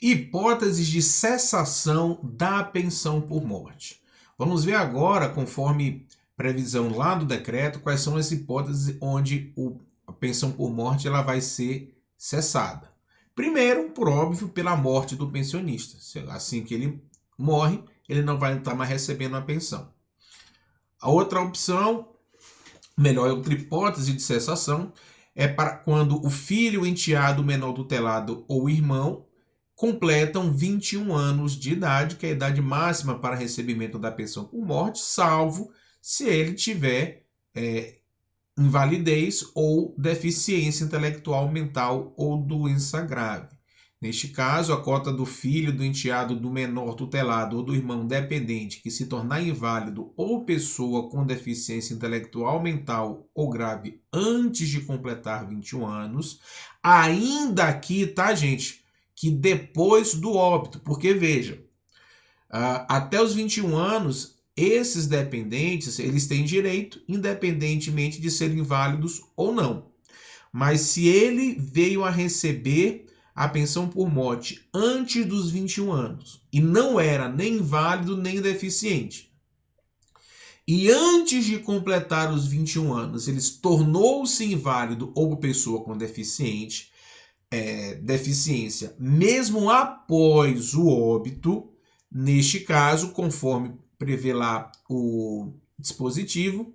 Hipóteses de cessação da pensão por morte. Vamos ver agora, conforme previsão lá do decreto, quais são as hipóteses onde a pensão por morte ela vai ser cessada. Primeiro, por óbvio, pela morte do pensionista. Assim que ele morre, ele não vai estar mais recebendo a pensão. A outra opção, outra hipótese de cessação, é para quando o filho, o enteado, o menor tutelado ou o irmão completam 21 anos de idade, que é a idade máxima para recebimento da pensão por morte, salvo se ele tiver invalidez ou deficiência intelectual, mental ou doença grave. Neste caso, a cota do filho, do enteado, do menor tutelado ou do irmão dependente que se tornar inválido ou pessoa com deficiência intelectual, mental ou grave antes de completar 21 anos, ainda aqui, tá, gente? Que depois do óbito, porque veja, até os 21 anos, esses dependentes, eles têm direito, independentemente de serem inválidos ou não. Mas se ele veio a receber a pensão por morte antes dos 21 anos e não era nem inválido nem deficiente, e antes de completar os 21 anos, ele tornou-se inválido ou pessoa com deficiência, mesmo após o óbito, neste caso, conforme prevê lá o dispositivo,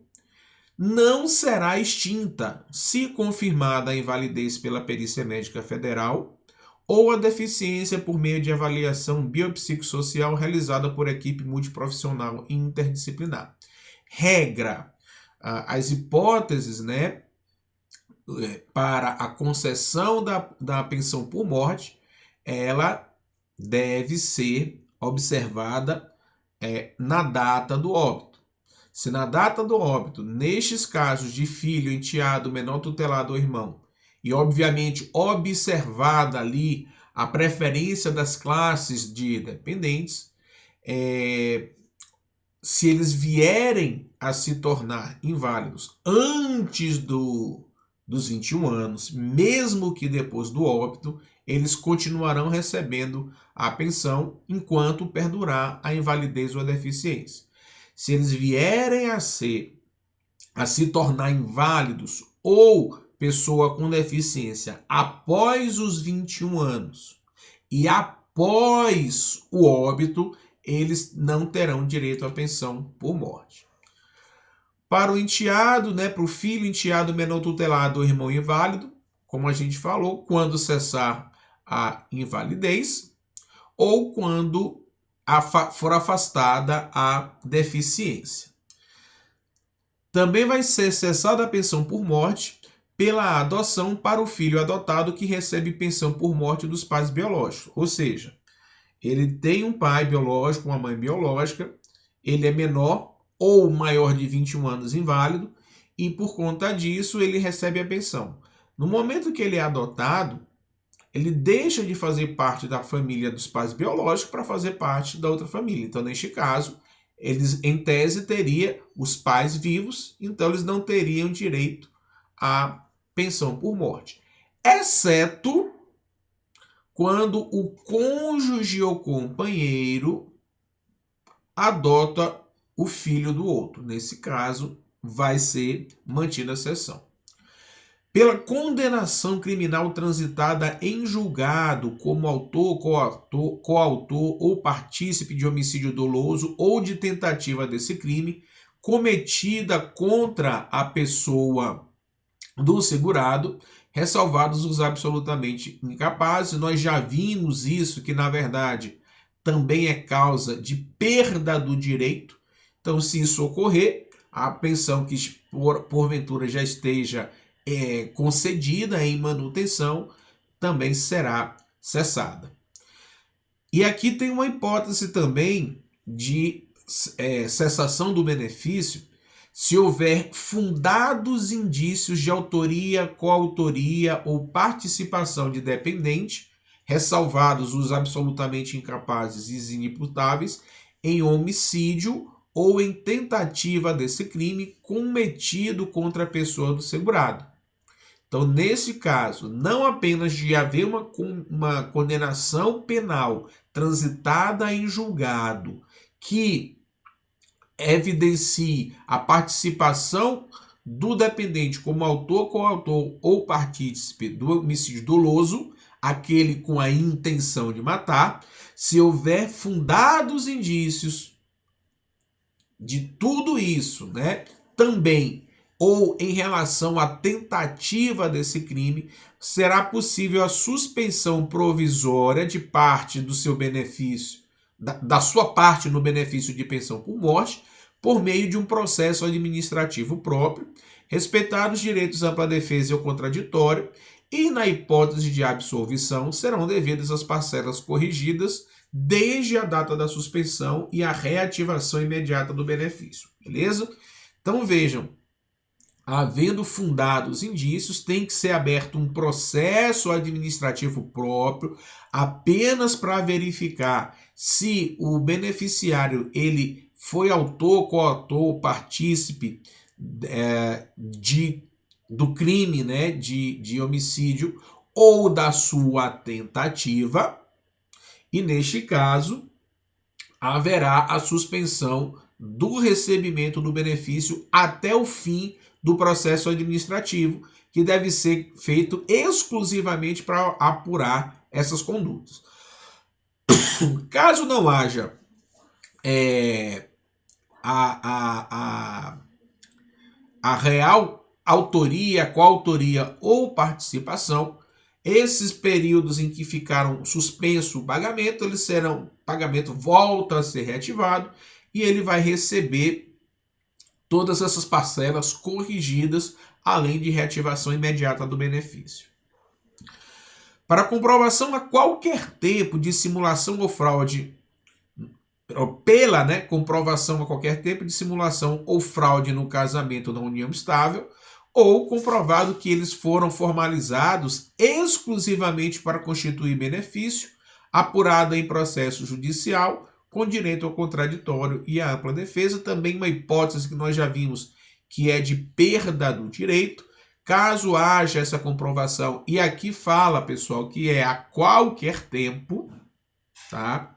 não será extinta se confirmada a invalidez pela perícia médica federal ou a deficiência por meio de avaliação biopsicossocial realizada por equipe multiprofissional e interdisciplinar. Regra, as hipóteses, para a concessão da pensão por morte, ela deve ser observada na data do óbito. Se na data do óbito, nestes casos de filho, enteado, menor tutelado ou irmão, e obviamente observada ali a preferência das classes de dependentes, se eles vierem a se tornar inválidos antes dos 21 anos, mesmo que depois do óbito, eles continuarão recebendo a pensão enquanto perdurar a invalidez ou a deficiência. Se eles vierem a se tornar inválidos ou pessoa com deficiência após os 21 anos e após o óbito, eles não terão direito à pensão por morte. Para o enteado, para o filho, enteado, menor tutelado ou irmão inválido, como a gente falou, quando cessar a invalidez ou quando for afastada a deficiência. Também vai ser cessada a pensão por morte pela adoção para o filho adotado que recebe pensão por morte dos pais biológicos. Ou seja, ele tem um pai biológico, uma mãe biológica, ele é menor ou maior de 21 anos inválido e por conta disso ele recebe a pensão. No momento que ele é adotado, ele deixa de fazer parte da família dos pais biológicos para fazer parte da outra família. Então, neste caso, eles, em tese, teriam os pais vivos, então eles não teriam direito à pensão por morte. Exceto quando o cônjuge ou companheiro adota o filho do outro. Nesse caso, vai ser mantida a exceção. Pela condenação criminal transitada em julgado como autor, coautor ou partícipe de homicídio doloso ou de tentativa desse crime cometida contra a pessoa do segurado, ressalvados os absolutamente incapazes. Nós já vimos isso, que na verdade também é causa de perda do direito. Então, se isso ocorrer, a pensão que porventura já esteja concedida em manutenção também será cessada. E aqui tem uma hipótese também de cessação do benefício se houver fundados indícios de autoria, coautoria ou participação de dependente, ressalvados os absolutamente incapazes e inimputáveis, em homicídio ou em tentativa desse crime cometido contra a pessoa do segurado. Então, nesse caso, não apenas de haver uma condenação penal transitada em julgado que evidencie a participação do dependente como autor, coautor ou partícipe do homicídio doloso, aquele com a intenção de matar, se houver fundados indícios de tudo isso, né, também, ou em relação à tentativa desse crime, será possível a suspensão provisória de parte do seu benefício, da sua parte no benefício de pensão por morte, por meio de um processo administrativo próprio, respeitados os direitos à ampla defesa e ao contraditório, e, na hipótese de absolvição, serão devidas as parcelas corrigidas desde a data da suspensão e a reativação imediata do benefício, beleza? Então vejam, havendo fundados indícios, tem que ser aberto um processo administrativo próprio, apenas para verificar se o beneficiário ele foi autor, coautor, partícipe do crime, né, de homicídio ou da sua tentativa, e neste caso haverá a suspensão do recebimento do benefício até o fim do processo administrativo, que deve ser feito exclusivamente para apurar essas condutas. Caso não haja a real autoria, coautoria ou participação, esses períodos em que ficaram suspenso o pagamento, o pagamento volta a ser reativado e ele vai receber todas essas parcelas corrigidas, além de reativação imediata do benefício. Para comprovação a qualquer tempo de simulação ou fraude, pela comprovação a qualquer tempo de simulação ou fraude no casamento ou na união estável, ou comprovado que eles foram formalizados exclusivamente para constituir benefício, apurado em processo judicial, com direito ao contraditório e à ampla defesa, também uma hipótese que nós já vimos, que é de perda do direito, caso haja essa comprovação, e aqui fala, pessoal, que é a qualquer tempo, tá?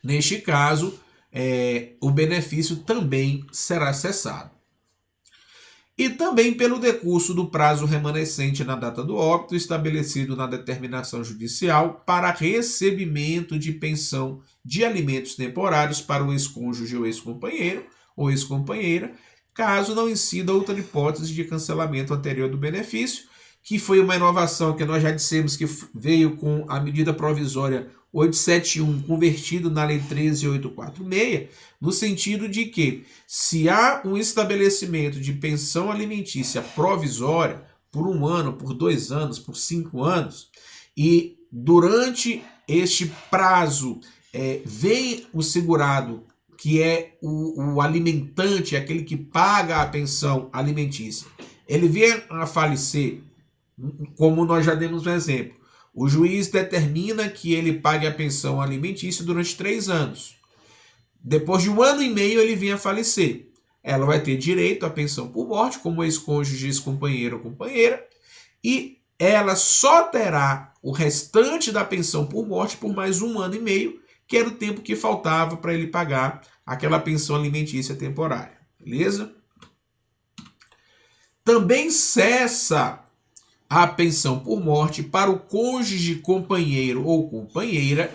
Neste caso, o benefício também será cessado. E também pelo decurso do prazo remanescente na data do óbito, estabelecido na determinação judicial para recebimento de pensão de alimentos temporários para o ex-cônjuge ou ex-companheiro ou ex-companheira, caso não incida outra hipótese de cancelamento anterior do benefício, que foi uma inovação que nós já dissemos que veio com a medida provisória 871 convertido na Lei 13.846, no sentido de que, se há um estabelecimento de pensão alimentícia provisória por 1 ano, por 2 anos, por 5 anos, e durante este prazo vem o segurado, que é o alimentante, aquele que paga a pensão alimentícia, ele vem a falecer, como nós já demos um exemplo, o juiz determina que ele pague a pensão alimentícia durante 3 anos. Depois de 1 ano e meio ele vem a falecer. Ela vai ter direito à pensão por morte, como ex-cônjuge, ex-companheiro ou companheira, e ela só terá o restante da pensão por morte por mais 1 ano e meio, que era o tempo que faltava para ele pagar aquela pensão alimentícia temporária. Beleza? Também cessa a pensão por morte para o cônjuge, companheiro ou companheira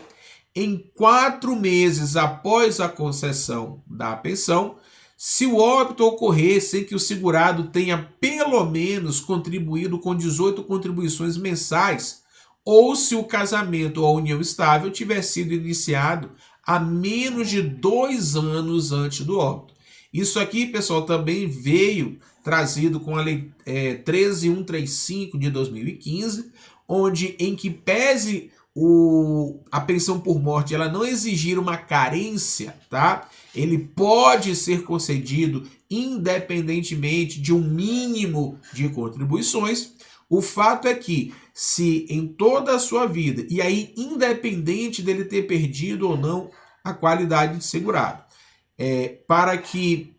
em 4 meses após a concessão da pensão, se o óbito ocorrer sem que o segurado tenha pelo menos contribuído com 18 contribuições mensais, ou se o casamento ou a união estável tiver sido iniciado há menos de 2 anos antes do óbito. Isso aqui, pessoal, também veio trazido com a Lei 13.135 de 2015, onde, em que pese a pensão por morte ela não exigir uma carência, tá? Ele pode ser concedido independentemente de um mínimo de contribuições. O fato é que, se em toda a sua vida, e aí independente dele ter perdido ou não a qualidade de segurado, para que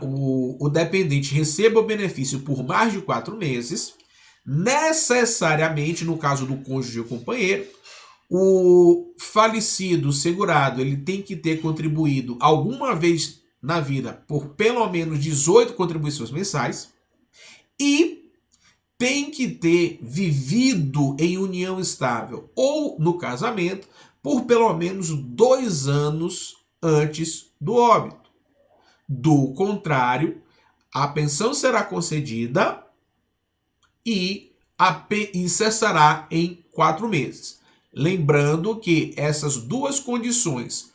o dependente receba o benefício por mais de 4 meses, necessariamente, no caso do cônjuge ou companheiro, o falecido, o segurado, ele tem que ter contribuído alguma vez na vida por pelo menos 18 contribuições mensais e tem que ter vivido em união estável ou no casamento por pelo menos 2 anos antes do óbito. Do contrário, a pensão será concedida e cessará em 4 meses. Lembrando que essas duas condições,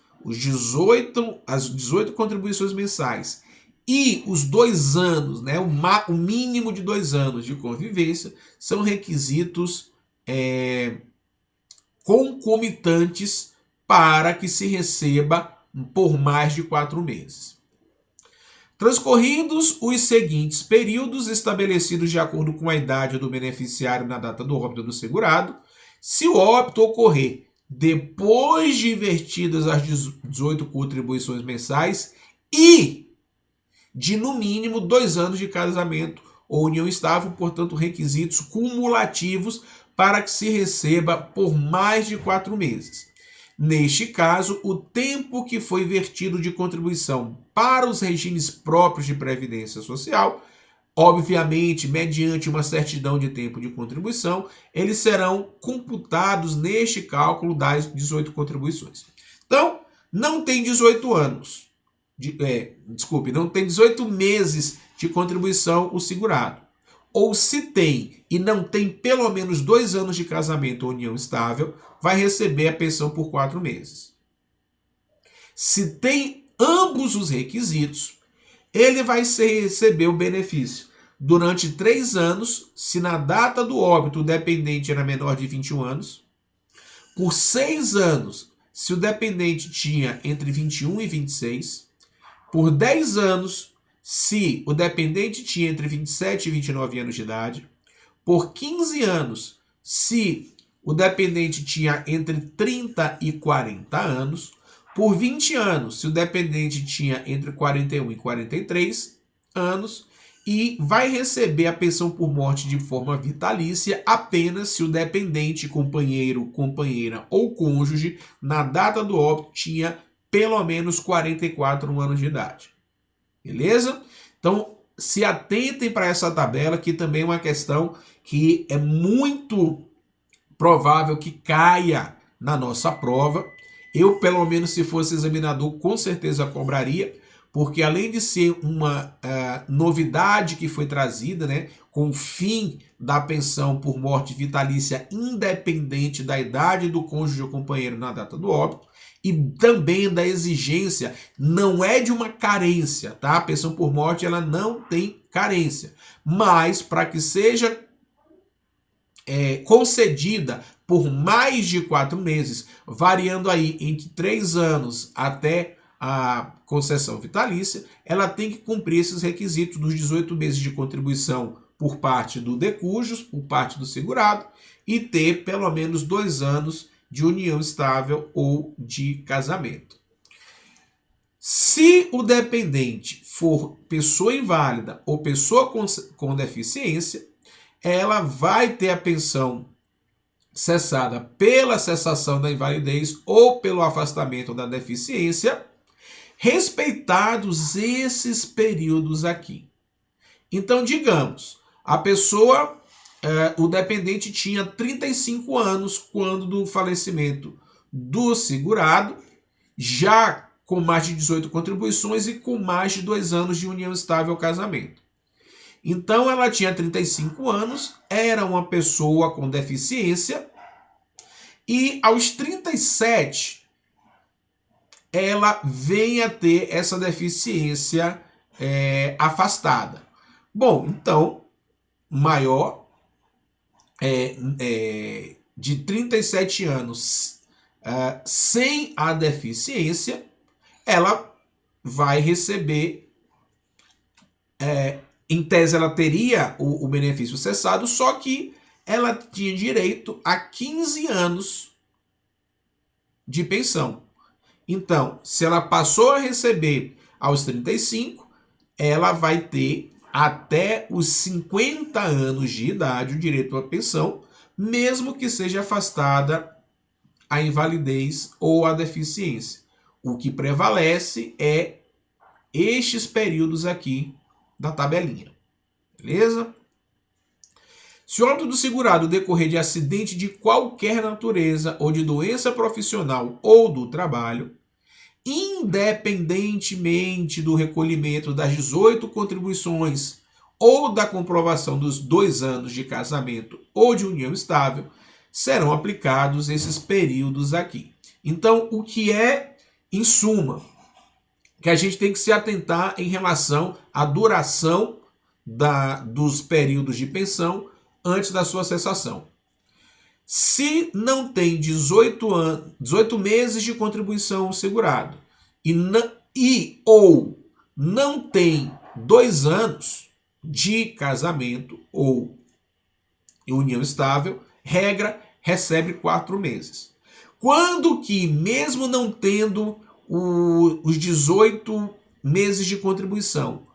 as 18 contribuições mensais e os 2 anos, né, o mínimo de 2 anos de convivência, são requisitos concomitantes para que se receba por mais de 4 meses. Transcorridos os seguintes períodos estabelecidos de acordo com a idade do beneficiário na data do óbito do segurado, se o óbito ocorrer depois de invertidas as 18 contribuições mensais e de no mínimo 2 anos de casamento ou união estável, portanto, requisitos cumulativos para que se receba por mais de 4 meses. Neste caso, o tempo que foi vertido de contribuição para os regimes próprios de previdência social, obviamente, mediante uma certidão de tempo de contribuição, eles serão computados neste cálculo das 18 contribuições. Então, não tem 18 anos, não tem 18 meses de contribuição o segurado. Ou se tem e não tem pelo menos 2 anos de casamento ou união estável, vai receber a pensão por 4 meses. Se tem ambos os requisitos, ele vai receber o benefício durante 3 anos, se na data do óbito o dependente era menor de 21 anos, por 6 anos, se o dependente tinha entre 21 e 26, por 10 anos, se o dependente tinha entre 27 e 29 anos de idade, por 15 anos, se o dependente tinha entre 30 e 40 anos, por 20 anos, se o dependente tinha entre 41 e 43 anos, e vai receber a pensão por morte de forma vitalícia apenas se o dependente, companheiro, companheira ou cônjuge, na data do óbito, tinha pelo menos 44 anos de idade. Beleza? Então, se atentem para essa tabela, que também é uma questão que é muito provável que caia na nossa prova. Eu, pelo menos, se fosse examinador, com certeza cobraria, porque além de ser uma novidade que foi trazida, né, com o fim da pensão por morte vitalícia independente da idade do cônjuge ou companheiro na data do óbito, e também da exigência, não é de uma carência, tá? A pensão por morte, ela não tem carência, mas para que seja concedida por mais de 4 meses, variando aí entre 3 anos até a concessão vitalícia, ela tem que cumprir esses requisitos dos 18 meses de contribuição por parte do decujus, por parte do segurado, e ter pelo menos 2 anos de união estável ou de casamento. Se o dependente for pessoa inválida ou pessoa com deficiência, ela vai ter a pensão cessada pela cessação da invalidez ou pelo afastamento da deficiência, respeitados esses períodos aqui. Então, digamos, a pessoa, o dependente tinha 35 anos quando do falecimento do segurado, já com mais de 18 contribuições e com mais de 2 anos de união estável ao casamento. Então, ela tinha 35 anos, era uma pessoa com deficiência, e aos 37, ela vem a ter essa deficiência afastada. Bom, então, maior de 37 anos sem a deficiência, ela vai receber, em tese ela teria o benefício cessado, só que ela tinha direito a 15 anos de pensão. Então, se ela passou a receber aos 35, ela vai ter até os 50 anos de idade o direito à pensão, mesmo que seja afastada a invalidez ou a deficiência. O que prevalece é estes períodos aqui da tabelinha. Beleza? Se o óbito do segurado decorrer de acidente de qualquer natureza ou de doença profissional ou do trabalho, independentemente do recolhimento das 18 contribuições ou da comprovação dos 2 anos de casamento ou de união estável, serão aplicados esses períodos aqui. Então, o que é, em suma, que a gente tem que se atentar em relação à duração dos períodos de pensão antes da sua cessação. Se não tem 18 meses de contribuição segurado ou não tem 2 anos de casamento ou união estável, regra, recebe 4 meses. Quando que, mesmo não tendo os 18 meses de contribuição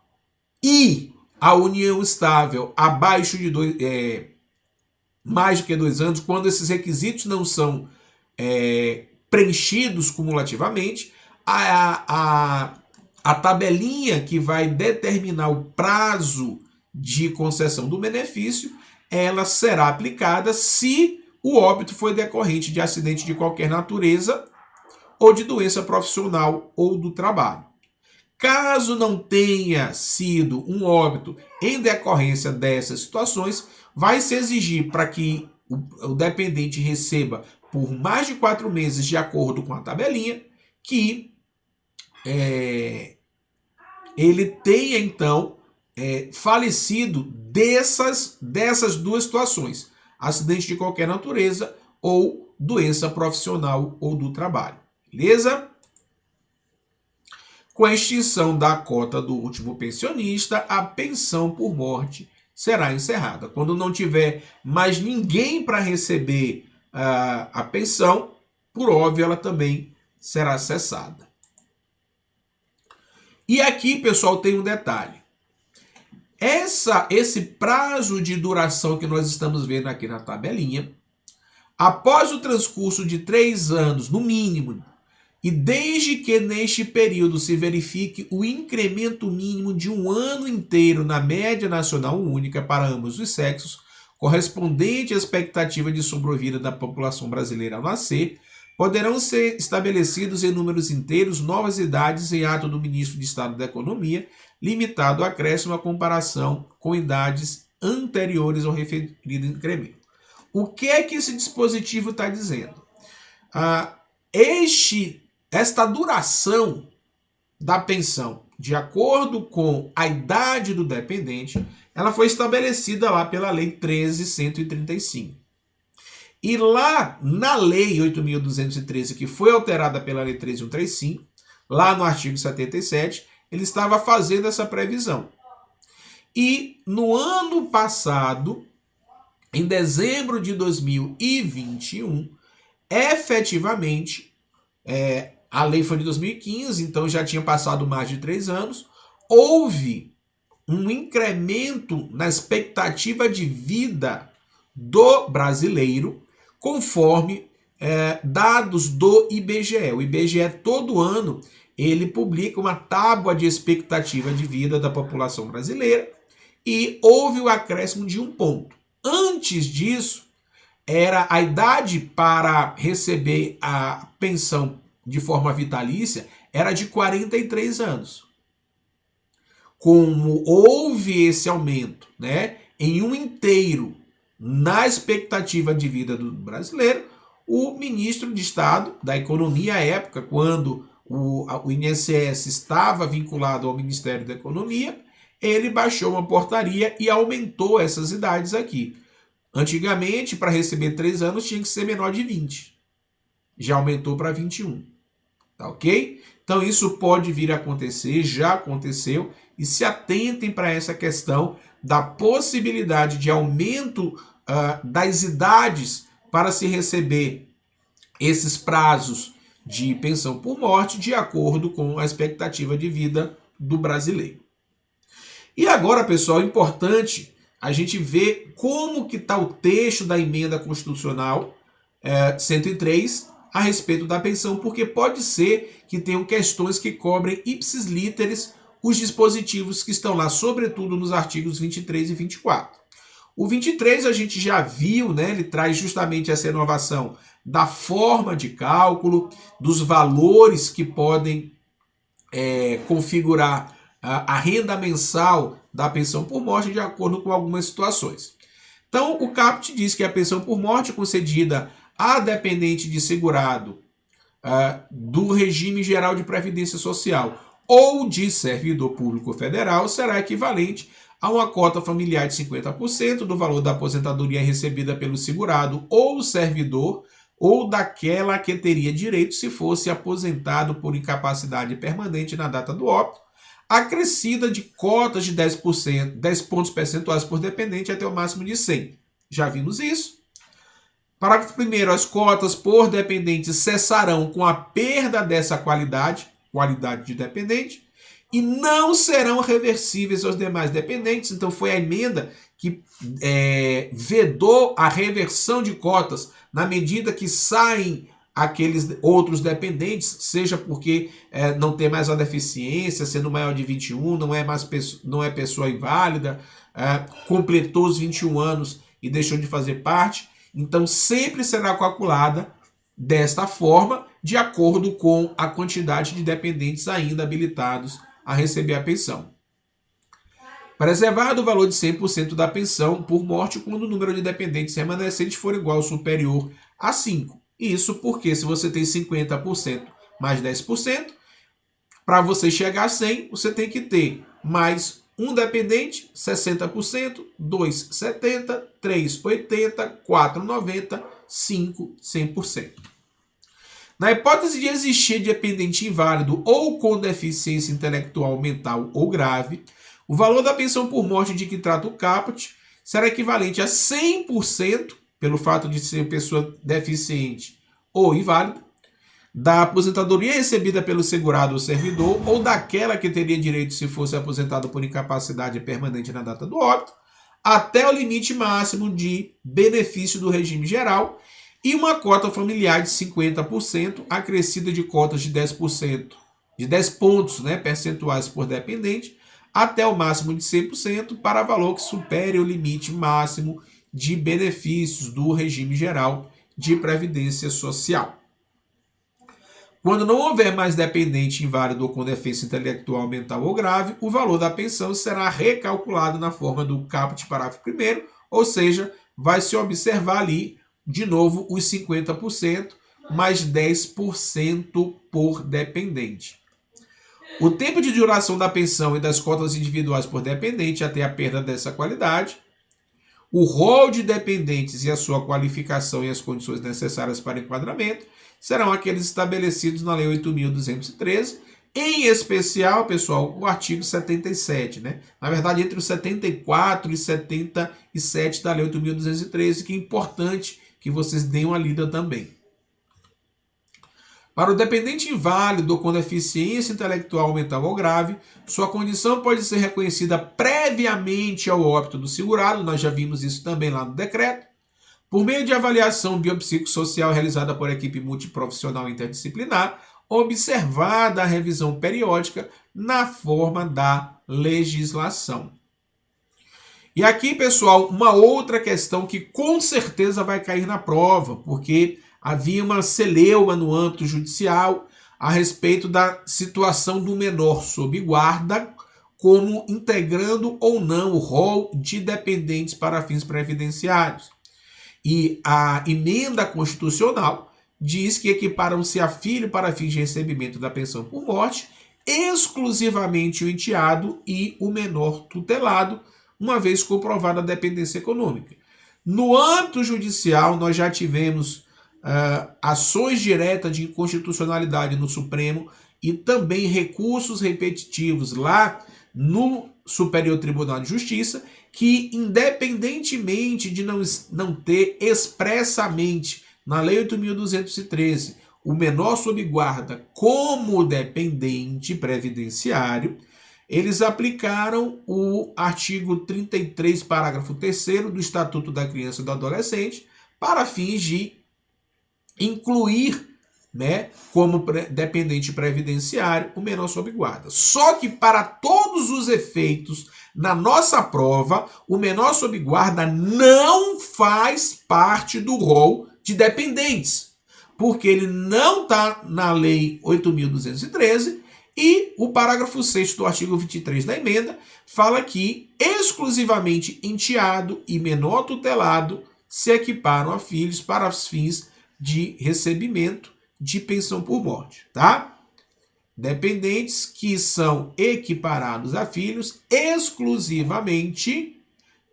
e a união estável abaixo de mais do que 2 anos, quando esses requisitos não são preenchidos cumulativamente, a tabelinha que vai determinar o prazo de concessão do benefício, ela será aplicada se o óbito foi decorrente de acidente de qualquer natureza ou de doença profissional ou do trabalho. Caso não tenha sido um óbito em decorrência dessas situações, vai se exigir para que o dependente receba por mais de 4 meses, de acordo com a tabelinha, que ele tenha, então, falecido dessas 2 situações: acidente de qualquer natureza ou doença profissional ou do trabalho. Beleza? Com a extinção da cota do último pensionista, a pensão por morte será encerrada. Quando não tiver mais ninguém para receber a pensão, por óbvio, ela também será cessada. E aqui, pessoal, tem um detalhe. Esse prazo de duração que nós estamos vendo aqui na tabelinha, após o transcurso de 3 anos, no mínimo, e desde que neste período se verifique o incremento mínimo de 1 ano inteiro na média nacional única para ambos os sexos, correspondente à expectativa de sobrevida da população brasileira ao nascer, poderão ser estabelecidos em números inteiros novas idades em ato do Ministro de Estado da Economia, limitado ao acréscimo à comparação com idades anteriores ao referido incremento. O que é que esse dispositivo está dizendo? Esta duração da pensão, de acordo com a idade do dependente, ela foi estabelecida lá pela Lei 13.135. E lá na Lei 8.213, que foi alterada pela Lei 13.135, lá no artigo 77, ele estava fazendo essa previsão. E no ano passado, em dezembro de 2021, efetivamente, a lei foi de 2015, então já tinha passado mais de 3 anos, houve um incremento na expectativa de vida do brasileiro, conforme dados do IBGE. O IBGE, todo ano, ele publica uma tábua de expectativa de vida da população brasileira e houve o acréscimo de 1 ponto. Antes disso, era a idade para receber a pensão de forma vitalícia era de 43 anos. Como houve esse aumento, em um inteiro na expectativa de vida do brasileiro, o ministro de Estado da Economia à época, quando o INSS estava vinculado ao Ministério da Economia, ele baixou uma portaria e aumentou essas idades aqui. Antigamente, para receber 3 anos, tinha que ser menor de 20. Já aumentou para 21. Tá ok? Então, isso pode vir a acontecer, já aconteceu, e se atentem para essa questão da possibilidade de aumento das idades para se receber esses prazos de pensão por morte de acordo com a expectativa de vida do brasileiro. E agora, pessoal, é importante a gente ver como que está o texto da emenda constitucional 103 a respeito da pensão, porque pode ser que tenham questões que cobrem ipsis literis os dispositivos que estão lá, sobretudo nos artigos 23 e 24. O 23 a gente já viu, né? Ele traz justamente essa inovação da forma de cálculo, dos valores que podem configurar a renda mensal da pensão por morte de acordo com algumas situações. Então, o caput diz que a pensão por morte concedida a dependente de segurado do regime geral de previdência social ou de servidor público federal será equivalente a uma cota familiar de 50% do valor da aposentadoria recebida pelo segurado ou servidor ou daquela que teria direito se fosse aposentado por incapacidade permanente na data do óbito, acrescida de cotas de 10%, 10 pontos percentuais por dependente até o máximo de 100. Já vimos isso. Parágrafo 1º, as cotas por dependente cessarão com a perda dessa qualidade de dependente, e não serão reversíveis aos demais dependentes. Então foi a emenda que vedou a reversão de cotas na medida que saem aqueles outros dependentes, seja porque não tem mais a deficiência, sendo maior de 21, não é pessoa inválida, completou os 21 anos e deixou de fazer parte. Então sempre será calculada desta forma, de acordo com a quantidade de dependentes ainda habilitados a receber a pensão. Preservado o valor de 100% da pensão por morte quando o número de dependentes remanescentes for igual ou superior a 5. Isso porque se você tem 50% mais 10%, para você chegar a 100, você tem que ter mais um dependente, 60%, 2, 70%, 3, 80%, 4, 90%, 5, 100%. Na hipótese de existir dependente inválido ou com deficiência intelectual, mental ou grave, o valor da pensão por morte de que trata o caput será equivalente a 100%, pelo fato de ser pessoa deficiente ou inválida, da aposentadoria recebida pelo segurado ou servidor ou daquela que teria direito se fosse aposentado por incapacidade permanente na data do óbito, até o limite máximo de benefício do regime geral, e uma cota familiar de 50%, acrescida de cotas de 10%, de 10 pontos percentuais por dependente, até o máximo de 100%, para valor que supere o limite máximo de benefícios do regime geral de previdência social. Quando não houver mais dependente inválido ou com deficiência intelectual, mental ou grave, o valor da pensão será recalculado na forma do caput parágrafo 1º, ou seja, vai se observar ali de novo os 50% mais 10% por dependente. O tempo de duração da pensão e das cotas individuais por dependente até a perda dessa qualidade, o rol de dependentes e a sua qualificação e as condições necessárias para enquadramento serão aqueles estabelecidos na Lei 8.213, em especial, pessoal, o artigo 77, Na verdade, entre os 74 e 77 da Lei 8.213, que é importante que vocês deem uma lida também. Para o dependente inválido ou com deficiência intelectual, mental ou grave, sua condição pode ser reconhecida previamente ao óbito do segurado, nós já vimos isso também lá no decreto, por meio de avaliação biopsicossocial realizada por equipe multiprofissional interdisciplinar, observada a revisão periódica na forma da legislação. E aqui, pessoal, uma outra questão que com certeza vai cair na prova, porque havia uma celeuma no âmbito judicial a respeito da situação do menor sob guarda, como integrando ou não o rol de dependentes para fins previdenciários. E a emenda constitucional diz que equiparam-se a filho para fins de recebimento da pensão por morte exclusivamente o enteado e o menor tutelado, uma vez comprovada a dependência econômica. No âmbito judicial, nós já tivemos ações diretas de inconstitucionalidade no Supremo e também recursos repetitivos lá no Superior Tribunal de Justiça, que independentemente de não ter expressamente na Lei 8.213 o menor sob guarda como dependente previdenciário, eles aplicaram o artigo 33, parágrafo 3º do Estatuto da Criança e do Adolescente para fins de incluir, né, como dependente previdenciário o menor sob guarda. Só que para todos os efeitos, na nossa prova, o menor sob guarda não faz parte do rol de dependentes, porque ele não está na Lei 8.213 e o parágrafo 6º do artigo 23 da emenda fala que exclusivamente enteado e menor tutelado se equiparam a filhos para os fins de recebimento de pensão por morte, tá? Dependentes que são equiparados a filhos exclusivamente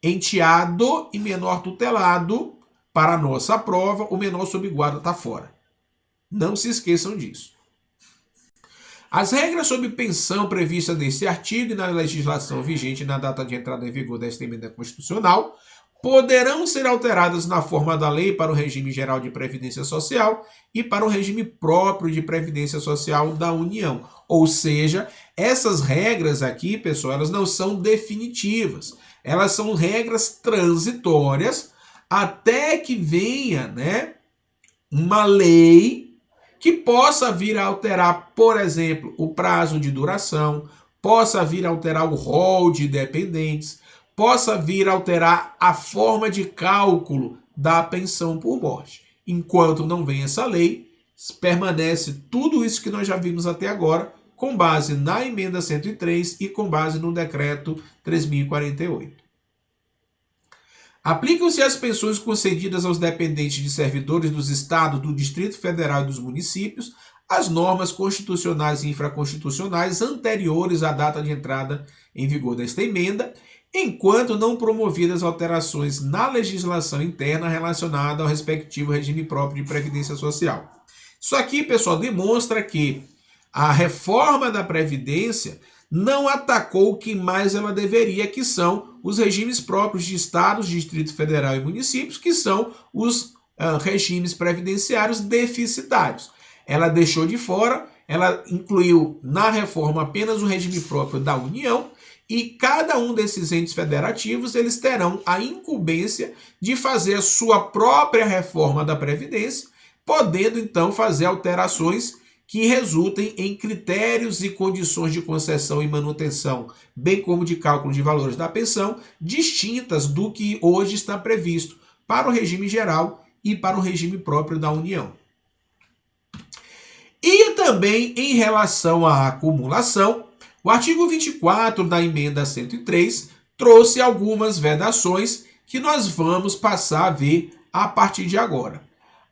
enteado e menor tutelado. Para a nossa prova, o menor sob guarda está fora. Não se esqueçam disso. As regras sobre pensão previstas nesse artigo e na legislação vigente na data de entrada em vigor desta emenda constitucional poderão ser alteradas na forma da lei para o regime geral de previdência social e para o regime próprio de previdência social da União. Ou seja, essas regras aqui, pessoal, elas não são definitivas. Elas são regras transitórias até que venha, né, uma lei que possa vir a alterar, por exemplo, o prazo de duração, possa vir a alterar o rol de dependentes, possa vir a alterar a forma de cálculo da pensão por morte. Enquanto não vem essa lei, permanece tudo isso que nós já vimos até agora, com base na emenda 103 e com base no decreto 3.048. Aplicam-se as pensões concedidas aos dependentes de servidores dos estados, do Distrito Federal e dos municípios as normas constitucionais e infraconstitucionais anteriores à data de entrada em vigor desta emenda, enquanto não promovidas alterações na legislação interna relacionada ao respectivo regime próprio de previdência social. Isso aqui, pessoal, demonstra que a reforma da Previdência não atacou o que mais ela deveria, que são os regimes próprios de estados, Distrito Federal e municípios, que são os regimes previdenciários deficitários. Ela deixou de fora, ela incluiu na reforma apenas o regime próprio da União, e cada um desses entes federativos eles terão a incumbência de fazer a sua própria reforma da Previdência, podendo então fazer alterações que resultem em critérios e condições de concessão e manutenção, bem como de cálculo de valores da pensão, distintas do que hoje está previsto para o regime geral e para o regime próprio da União. E também em relação à acumulação, o artigo 24 da emenda 103 trouxe algumas vedações que nós vamos passar a ver a partir de agora.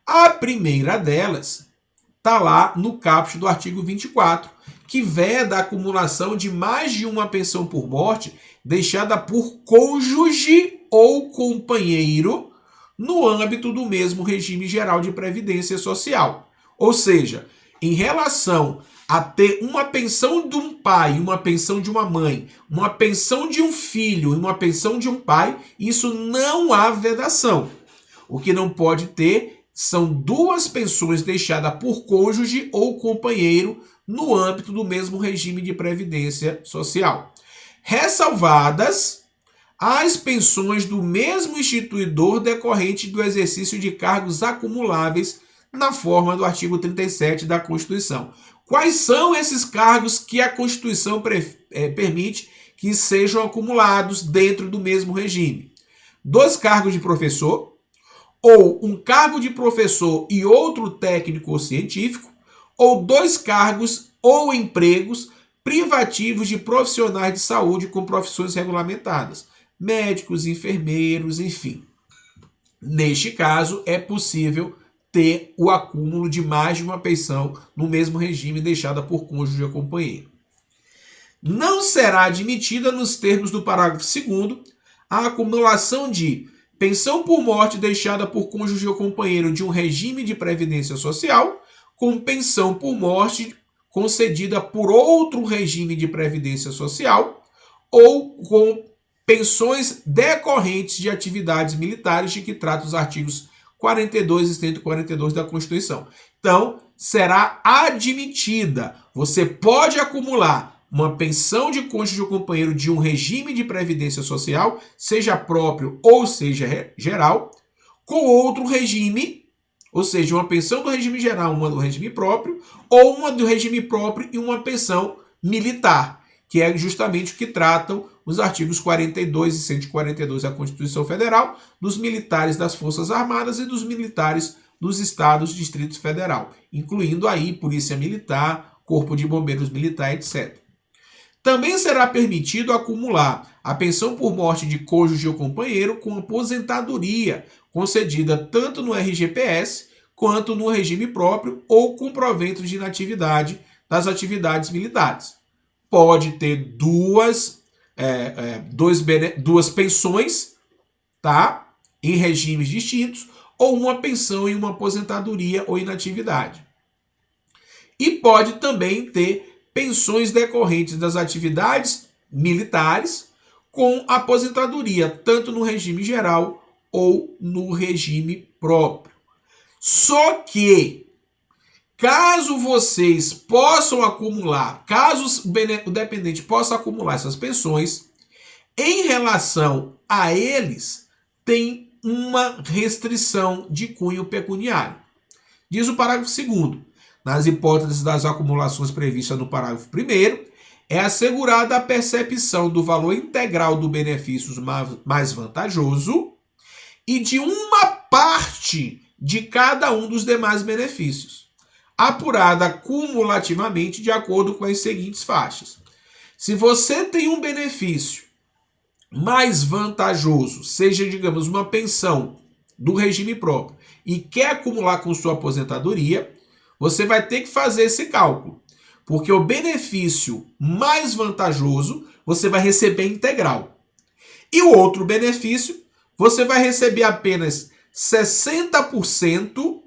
A primeira delas está lá no caput do artigo 24, que veda a acumulação de mais de uma pensão por morte deixada por cônjuge ou companheiro no âmbito do mesmo regime geral de previdência social. Ou seja, em relação a ter uma pensão de um pai, uma pensão de uma mãe, uma pensão de um filho e uma pensão de um pai, isso não há vedação. O que não pode ter são duas pensões deixadas por cônjuge ou companheiro no âmbito do mesmo regime de previdência social. Ressalvadas as pensões do mesmo instituidor decorrente do exercício de cargos acumuláveis na forma do artigo 37 da Constituição. Quais são esses cargos que a Constituição permite que sejam acumulados dentro do mesmo regime? 2 cargos de professor, ou um cargo de professor e outro técnico ou científico, ou 2 cargos ou empregos privativos de profissionais de saúde com profissões regulamentadas, médicos, enfermeiros, enfim. Neste caso, é possível ter o acúmulo de mais de uma pensão no mesmo regime deixada por cônjuge ou companheiro. Não será admitida, nos termos do parágrafo 2º, a acumulação de pensão por morte deixada por cônjuge ou companheiro de um regime de previdência social com pensão por morte concedida por outro regime de previdência social ou com pensões decorrentes de atividades militares de que trata os artigos 42 e 142 da Constituição. Então, será admitida. Você pode acumular uma pensão de cônjuge ou companheiro de um regime de previdência social, seja próprio ou seja geral, com outro regime, ou seja, uma pensão do regime geral, uma do regime próprio, ou uma do regime próprio e uma pensão militar, que é justamente o que tratam os artigos 42 e 142 da Constituição Federal, dos militares das Forças Armadas e dos militares dos Estados, Distrito Federal, incluindo aí Polícia Militar, Corpo de Bombeiros Militar, etc. Também será permitido acumular a pensão por morte de cônjuge ou companheiro com aposentadoria concedida tanto no RGPS quanto no regime próprio ou com provento de inatividade das atividades militares. Pode ter duas pensões, tá? Em regimes distintos, ou uma pensão e uma aposentadoria ou inatividade. E pode também ter pensões decorrentes das atividades militares com aposentadoria, tanto no regime geral ou no regime próprio. Só que, caso vocês possam acumular, caso o dependente possa acumular essas pensões, em relação a eles, tem uma restrição de cunho pecuniário. Diz o parágrafo 2º, nas hipóteses das acumulações previstas no parágrafo 1º, é assegurada a percepção do valor integral do benefício mais vantajoso e de uma parte de cada um dos demais benefícios, apurada cumulativamente de acordo com as seguintes faixas. Se você tem um benefício mais vantajoso, seja, digamos, uma pensão do regime próprio, e quer acumular com sua aposentadoria, você vai ter que fazer esse cálculo, porque o benefício mais vantajoso você vai receber integral. E o outro benefício, você vai receber apenas 60%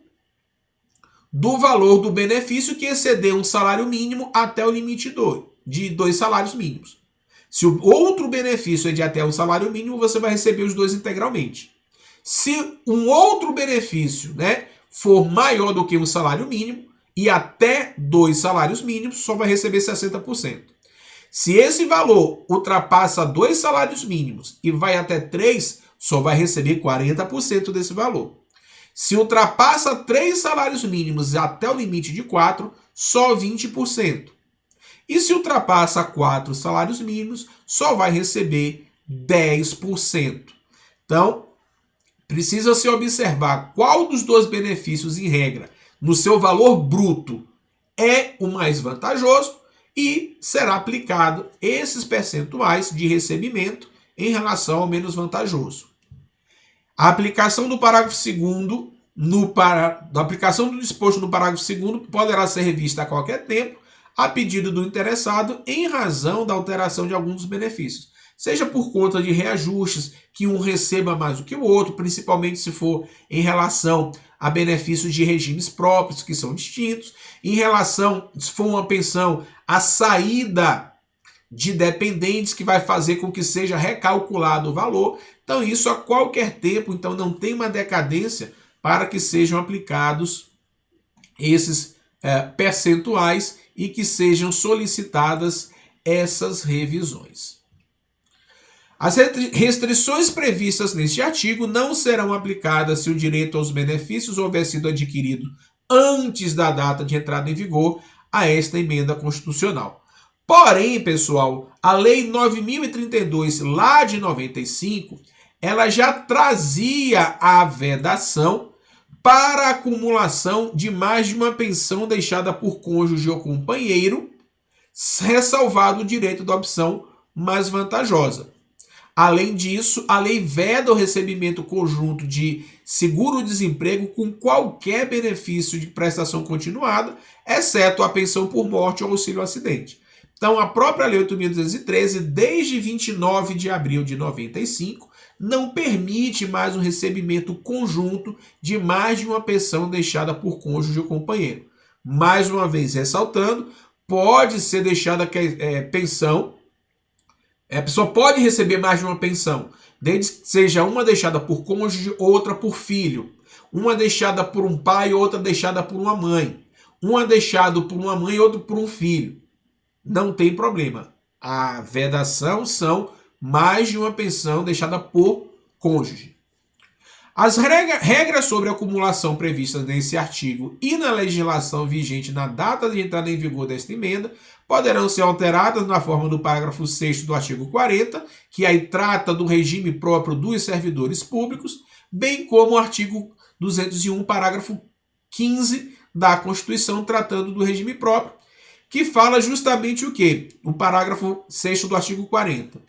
do valor do benefício que exceder um salário mínimo até o limite de 2 salários mínimos. Se o outro benefício é de até um salário mínimo, você vai receber os dois integralmente. Se um outro benefício, for maior do que um salário mínimo e até 2 salários mínimos, só vai receber 60%. Se esse valor ultrapassa 2 salários mínimos e vai até 3, só vai receber 40% desse valor. Se ultrapassa 3 salários mínimos até o limite de 4, só 20%. E se ultrapassa 4 salários mínimos, só vai receber 10%. Então, precisa se observar qual dos dois benefícios, em regra, no seu valor bruto, é o mais vantajoso e será aplicado esses percentuais de recebimento em relação ao menos vantajoso. A aplicação do parágrafo 2º, a aplicação do disposto no parágrafo 2º poderá ser revista a qualquer tempo, a pedido do interessado, em razão da alteração de alguns dos benefícios, seja por conta de reajustes, que um receba mais do que o outro, principalmente se for em relação a benefícios de regimes próprios, que são distintos, em relação, se for uma pensão, a saída de dependentes, que vai fazer com que seja recalculado o valor. Então, isso a qualquer tempo, então não tem uma decadência para que sejam aplicados esses percentuais e que sejam solicitadas essas revisões. As restrições previstas neste artigo não serão aplicadas se o direito aos benefícios houver sido adquirido antes da data de entrada em vigor a esta emenda constitucional. Porém, pessoal, a Lei 9.032, lá de 95, ela já trazia a vedação para a acumulação de mais de uma pensão deixada por cônjuge ou companheiro, ressalvado o direito da opção mais vantajosa. Além disso, a lei veda o recebimento conjunto de seguro-desemprego com qualquer benefício de prestação continuada, exceto a pensão por morte ou auxílio-acidente. Então, a própria Lei 8.213, desde 29 de abril de 95, não permite mais o recebimento conjunto de mais de uma pensão deixada por cônjuge ou companheiro. Mais uma vez, ressaltando, pode ser deixada pensão, a pessoa pode receber mais de uma pensão, desde que seja uma deixada por cônjuge, outra por filho, uma deixada por um pai, outra deixada por uma mãe, uma deixada por uma mãe e outra por um filho. não tem problema. A vedação são mais de uma pensão deixada por cônjuge. As regras sobre acumulação previstas nesse artigo e na legislação vigente na data de entrada em vigor desta emenda poderão ser alteradas na forma do parágrafo 6º do artigo 40, que aí trata do regime próprio dos servidores públicos, bem como o artigo 201, parágrafo 15 da Constituição, tratando do regime próprio, que fala justamente o quê? O parágrafo 6º do artigo 40.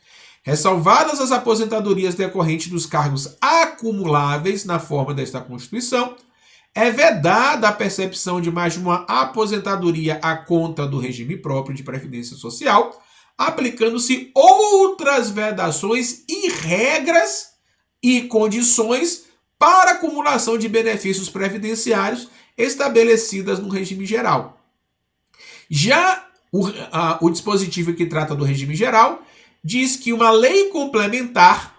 Ressalvadas as aposentadorias decorrentes dos cargos acumuláveis na forma desta Constituição, é vedada a percepção de mais de uma aposentadoria à conta do regime próprio de previdência social, aplicando-se outras vedações e regras e condições para acumulação de benefícios previdenciários estabelecidas no regime geral. Já o dispositivo que trata do regime geral diz que uma lei complementar,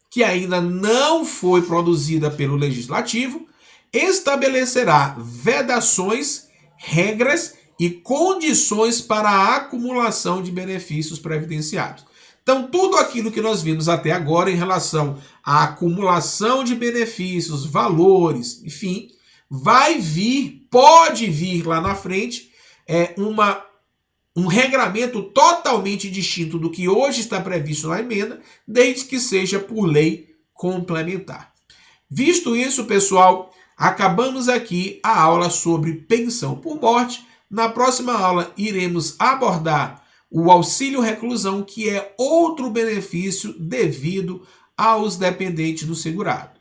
que ainda não foi produzida pelo Legislativo, estabelecerá vedações, regras e condições para a acumulação de benefícios previdenciários. Então, tudo aquilo que nós vimos até agora em relação à acumulação de benefícios, valores, enfim, vai vir, pode vir lá na frente, um regramento totalmente distinto do que hoje está previsto na emenda, desde que seja por lei complementar. Visto isso, pessoal, acabamos aqui a aula sobre pensão por morte. Na próxima aula, iremos abordar o auxílio reclusão, que é outro benefício devido aos dependentes do segurado.